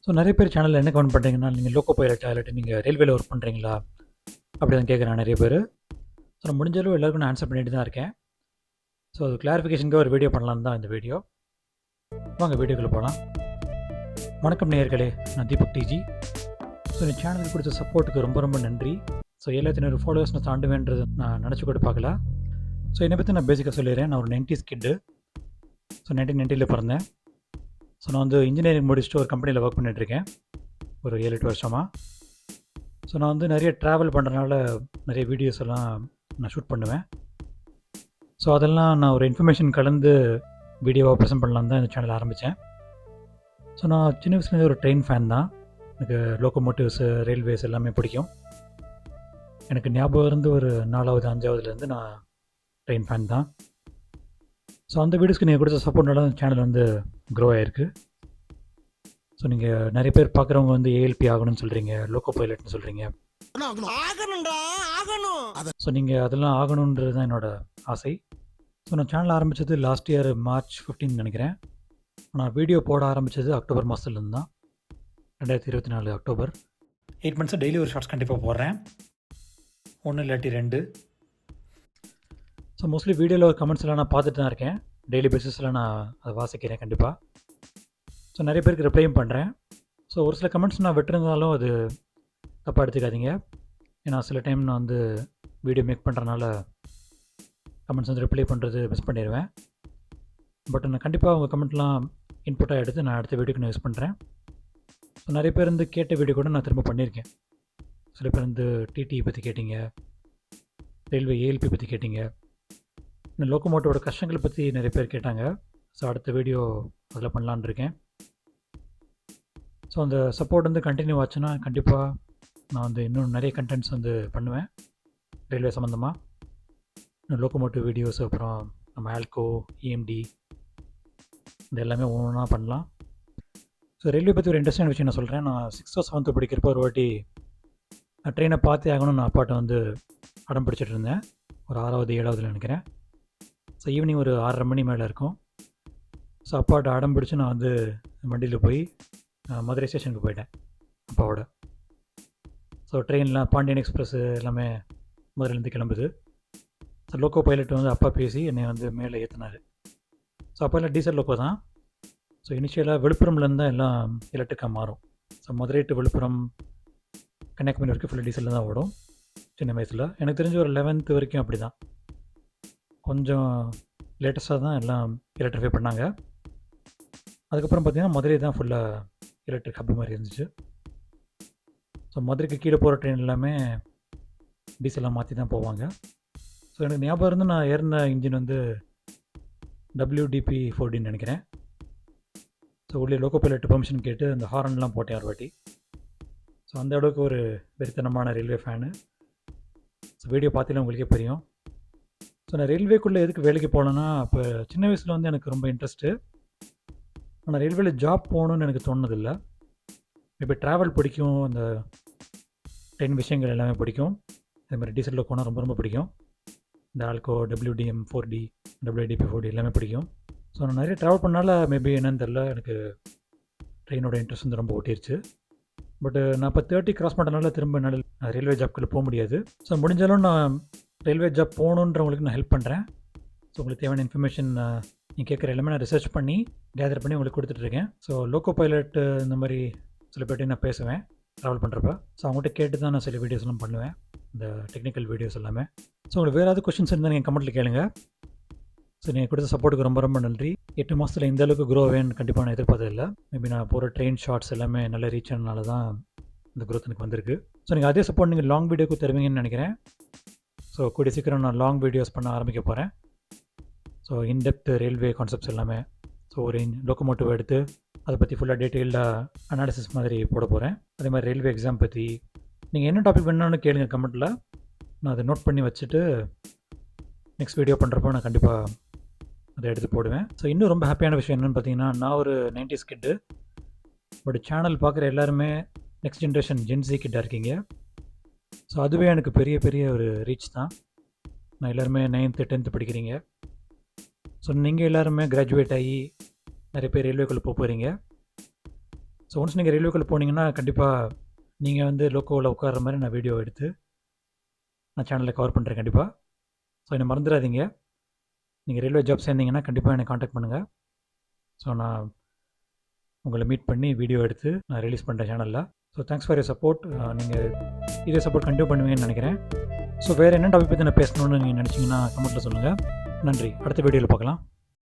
So நிறைய பேர் சேனலில் என்ன கமெண்ட் பண்ணுறீங்கன்னா, நீங்கள் லோக்கோ பைலட்டா இல்லாட்டி நீங்கள் ரயில்வேல ஒர்க் பண்ணுறீங்களா? அப்படி தான் கேட்குறாங்க நிறைய பேர். ஸோ நான் முடிஞ்ச அளவு எல்லாருக்கும் நான் ஆன்சர் பண்ணிட்டு தான் இருக்கேன். ஸோ அது கிளாரிஃபிகேஷனுக்காக ஒரு வீடியோ பண்ணலான்னு தான் இந்த வீடியோ. வாங்க வீடியோக்குள்ளே போகலாம். வணக்கம் நேயர்களே, நான் தீபக் டிஜி. ஸோ இந்த சேனலுக்கு கொடுத்த சப்போர்ட்டுக்கு ரொம்ப ரொம்ப நன்றி. ஸோ 7500 ஃபாலோவர்ஸ் நான் தாண்டுவேன்றது நான் நினச்சி கூட பார்க்கல. ஸோ என்னை பற்றி நான் பேசிக்காக சொல்லிடுறேன். நான் ஒரு 90s கிட்டு. ஸோ 1990ல் பிறந்தேன். ஸோ நான் வந்து இன்ஜினியரிங் முடிச்சுட்டு ஒரு கம்பெனியில் ஒர்க் பண்ணிகிட்ருக்கேன் ஒரு 7-8 வருஷமாக. ஸோ நான் வந்து நிறைய ட்ராவல் பண்ணுறதுனால நிறைய வீடியோஸ் எல்லாம் நான் ஷூட் பண்ணுவேன். ஸோ அதெல்லாம் நான் ஒரு இன்ஃபர்மேஷன் கலந்து வீடியோவாக ப்ரெசென்ட் பண்ணலான்னு தான் இந்த சேனல் ஆரம்பித்தேன். ஸோ நான் சின்ன வயசுலேருந்து ஒரு ட்ரெயின் ஃபேன் தான். எனக்கு லோக்கோமோட்டிவ்ஸு, ரயில்வேஸ் எல்லாமே பிடிக்கும். எனக்கு ஞாபகம் இருந்து ஒரு 4வது 5வதுலேருந்து நான் ட்ரெயின் ஃபேன் தான். ஸோ அந்த வீடியோஸ்க்கு நீங்கள் கொடுத்த சப்போர்ட்னால அந்த சேனல் வந்து க்ரோ ஆகிருக்கு. ஸோ நீங்கள் நிறைய பேர் பார்க்குறவங்க வந்து ஏஎல்பி ஆகணும்னு சொல்கிறீங்க, லோக்கோ பைலட்னு சொல்கிறீங்க. ஸோ நீங்கள் அதெல்லாம் ஆகணுன்றது தான் என்னோடய ஆசை. ஸோ நான் சேனல் ஆரம்பித்தது லாஸ்ட் இயர் March 15 நினைக்கிறேன். நான் வீடியோ போட ஆரம்பித்தது அக்டோபர் மாதத்துலேருந்து தான், 2024 அக்டோபர். 8 மந்த்ஸாக டெய்லி ஒரு ஷார்ட்ஸ் கண்டிப்பாக போடுறேன், 1 இல்லாட்டி 2. ஸோ மோஸ்ட்லி வீடியோவில் ஒரு கமெண்ட்ஸ் எல்லாம் நான் பார்த்துட்டு தான் இருக்கேன். டெய்லி பேசிஸில் நான் அதை வாசிக்கிறேன் கண்டிப்பாக. ஸோ நிறைய பேருக்கு ரிப்ளையும் பண்ணுறேன். ஸோ ஒரு சில கமெண்ட்ஸ் நான் விட்டுருந்தாலும் அது தப்பாக எடுத்துக்காதீங்க. ஏன்னா சில டைம் நான் வந்து வீடியோ மேக் பண்ணுறனால கமெண்ட்ஸ் வந்து ரிப்ளை பண்ணுறது மிஸ் பண்ணிடுவேன். பட் நான் கண்டிப்பாக உங்கள் கமெண்ட்லாம் இன்புட்டாக எடுத்து நான் அடுத்த வீடியோக்கு நான் யூஸ் பண்ணுறேன். ஸோ நிறைய பேர் வந்து கேட்ட வீடியோ கூட நான் திரும்ப பண்ணியிருக்கேன். சில பேர் வந்து டிடி பற்றி கேட்டிங்க, ரயில்வே ஏஎல்பி பற்றி கேட்டிங்க, இன்னும் லோக்கோமோட்டிவோட கஷ்டங்களை பற்றி நிறைய பேர் கேட்டாங்க. ஸோ அடுத்த வீடியோ அதில் பண்ணலான்னு இருக்கேன். ஸோ அந்த சப்போர்ட் வந்து கண்டினியூ ஆச்சுன்னா கண்டிப்பாக நான் வந்து இன்னும் நிறைய கண்டென்ட்ஸ் வந்து பண்ணுவேன் ரயில்வே சம்மந்தமாக. இன்னும் லோக்கோமோட்டிவ் வீடியோஸ், அப்புறம் நம்ம ஆல்கோ, இஎம்டி, இது எல்லாமே ஒவ்வொன்றா பண்ணலாம். ஸோ ரயில்வே பற்றி ஒரு இன்ட்ரெஸ்டான விஷயம் நான் சொல்கிறேன். நான் 6th or 7th படிக்கிறப்போ ஒரு வாட்டி நான் ட்ரெயினை பார்த்தே ஆகணும்னு நான் அப்பாட்ட வந்து அடம் பிடிச்சிட்டு இருந்தேன். ஒரு 6வது 7வதுல நினைக்கிறேன். ஸோ ஈவினிங் ஒரு 6:30 மணி மேலே இருக்கும். ஸோ அப்பாட்ட அடம் பிடிச்சி நான் வந்து வண்டியில் போய் மதுரை ஸ்டேஷனுக்கு போயிட்டேன் அப்பாவோட. ஸோ ட்ரெயின்லாம் பாண்டியன் எக்ஸ்பிரஸ்ஸு எல்லாமே மதுரையிலேருந்து கிளம்புது. ஸோ லோக்கோ பைலட் வந்து அப்பா பேசி என்னை வந்து மேலே ஏற்றினார். ஸோ அப்போல்லாம் டீசல் லோக்கோ தான். ஸோ இனிஷியலாக விழுப்புரம்லேருந்து தான் எல்லாம் எலக்ட்ரிக்காக மாறும். ஸோ மதுரை டு விழுப்புரம், கன்னியாகுமரி வரைக்கும் ஃபுல்லாக டீசலில் தான் ஓடும் சின்ன வயசில். எனக்கு தெரிஞ்ச ஒரு 11th வரைக்கும் அப்படி தான். கொஞ்சம் லேட்டஸ்ட்டாக தான் எல்லாம் எலக்ட்ரிஃபை பண்ணாங்க. அதுக்கப்புறம் பார்த்திங்கன்னா மதுரை தான் ஃபுல்லாக எலக்ட்ரிக் ஹப் மாதிரி இருந்துச்சு. ஸோ மதுரைக்கு கீழே போகிற ட்ரெயின் எல்லாமே டீசலாக மாற்றி தான் போவாங்க. ஸோ எனக்கு ஞாபகம் இருந்து நான் ஏறின இன்ஜின் வந்து WDP-4Dன்னு நினைக்கிறேன். ஸோ உள்ளே லோக்கோ பைலட் பெர்மிஷன் கேட்டு அந்த ஹாரன்லாம் போட்டேன் ஒரு வாட்டி. ஸோ அந்த அளவுக்கு ஒரு வெறித்தனமான ரயில்வே ஃபேனு. ஸோ வீடியோ பார்த்தீங்கன்னா உங்களுக்கே புரியும். ஸோ நான் ரயில்வேக்குள்ளே எதுக்கு வேலைக்கு போனேன்னா, அப்போ சின்ன வயசில் வந்து எனக்கு ரொம்ப இன்ட்ரெஸ்ட்டு. ஆனால் ரயில்வேல ஜாப் போகணுன்னு எனக்கு தோணுதில்லை. இப்போ ட்ராவல் பிடிக்கும், அந்த ட்ரெயின் விஷயங்கள் எல்லாமே பிடிக்கும். அதே மாதிரி டீசல் லோக்கோனா ரொம்ப ரொம்ப பிடிக்கும். இந்த ஆல்கோ, WDM-4D, WDP-4D எல்லாமே பிடிக்கும். ஸோ நான் நிறைய ட்ராவல் பண்ணால மேபி என்னன்னு தெரில, எனக்கு ட்ரெயினோட இன்ட்ரெஸ்ட் வந்து ரொம்ப ஓட்டிருச்சு. பட் நான் இப்போ 30 கிராஸ் பண்ணுறதுனால திரும்ப என்னால் ரயில்வே ஜாப்குள்ளே போக முடியாது. ஸோ முடிஞ்சாலும் நான் ரயில்வே ஜாப் போகணுன்றவங்களுக்கு நான் ஹெல்ப் பண்ணுறேன். ஸோ உங்களுக்கு தேவையான இன்ஃபர்மேஷன் நீங்கள் கேட்குற எல்லாமே நான் ரிசர்ச் பண்ணி கேதர் பண்ணி உங்களுக்கு கொடுத்துட்ருக்கேன். ஸோ லோக்கோ பைலட் இந்த மாதிரி சில பேர்ட்டையும் நான் பேசுவேன் ட்ராவல் பண்ணுறப்ப. ஸோ அவங்கள்ட்ட கேட்டு தான் நான் சில வீடியோஸ்லாம் பண்ணுவேன், இந்த டெக்னிக்கல் வீடியோஸ் எல்லாமே. ஸோ உங்களுக்கு வேறு ஏதாவது கொஷின்ஸ் இருந்தால் நீங்கள் கமெண்ட்டில் கேளுங்க. ஸோ நீங்கள் கொடுத்த சப்போர்ட்டுக்கு ரொம்ப ரொம்ப நன்றி. 8 மாதத்தில் இந்த அளவுக்கு க்ரோ ஆவேன்னு கண்டிப்பாக நான் எதிர்பார்த்ததில்லை. மேபி நான் போகிற ட்ரெயின் ஷார்ட்ஸ் எல்லாமே நல்ல ரீச் ஆனதுனால தான் இந்த க்ரோத் எனக்கு வந்திருக்கு. ஸோ நீங்கள் அதே சப்போர்ட் நீங்கள் லாங் வீடியோக்கு தருவீங்கன்னு நினைக்கிறேன். ஸோ கூடிய சீக்கிரம் நான் லாங் வீடியோஸ் பண்ண ஆரம்பிக்க போகிறேன். ஸோ இன்டெப்த் ரயில்வே கான்செப்ட்ஸ் எல்லாமே, ஸோ ஒரு லோக்கோமோட்டிவ் எடுத்து அதை பற்றி ஃபுல்லாக டீட்டெயில்டாக அனாலிசிஸ் மாதிரி போட போகிறேன். அதே மாதிரி ரயில்வே எக்ஸாம் பற்றி நீங்கள் என்ன டாபிக் வேணும்னு கேளுங்க கமெண்ட்டில். நான் அதை நோட் பண்ணி வச்சுட்டு நெக்ஸ்ட் வீடியோ பண்ணுறப்போ நான் கண்டிப்பாக அதை எடுத்து போடுவேன். ஸோ இன்னும் ரொம்ப ஹாப்பியான விஷயம் என்னென்னு பார்த்தீங்கன்னா, நான் ஒரு 90s கிட்டு, பட் சேனல் பார்க்குற எல்லாருமே நெக்ஸ்ட் ஜென்ரேஷன் ஜென்சி கிட்டாக இருக்கீங்க. ஸோ அதுவே எனக்கு பெரிய பெரிய ஒரு ரீச் தான். நான் எல்லாருமே 9th 10th படிக்கிறீங்க. ஸோ நீங்கள் எல்லாருமே கிராஜுவேட் ஆகி நிறைய பேர் ரயில்வேக்குள்ளே போகிறீங்க. ஸோ ஒன்ஸ் நீங்கள் ரயில்வேக்குள்ளே போனீங்கன்னா கண்டிப்பாக நீங்கள் வந்து லோக்கோவில் உட்கார்ற மாதிரி நான் வீடியோ எடுத்து நான் சேனலில் கவர் பண்ணுறேன் கண்டிப்பாக. ஸோ என்னை மறந்துடாதீங்க. நீங்கள் ரயில்வே ஜாப் சேர்ந்தீங்கன்னா கண்டிப்பாக என்னை காண்டாக்ட் பண்ணுங்கள். ஸோ நான் உங்களை மீட் பண்ணி வீடியோ எடுத்து நான் ரிலீஸ் பண்ணுறேன் சேனலில். So thanks for your support. நீங்கள் இதே சப்போர்ட் கண்டினியூ பண்ணுவீங்கன்னு நினைக்கிறேன். ஸோ வேறு என்ன டாபிக் பற்றி நான் பேசணுன்னு நீங்கள் நினச்சிங்கன்னா கமெண்ட்டில் சொல்லுங்கள். நன்றி. அடுத்த வீடியோவில் பார்க்கலாம்.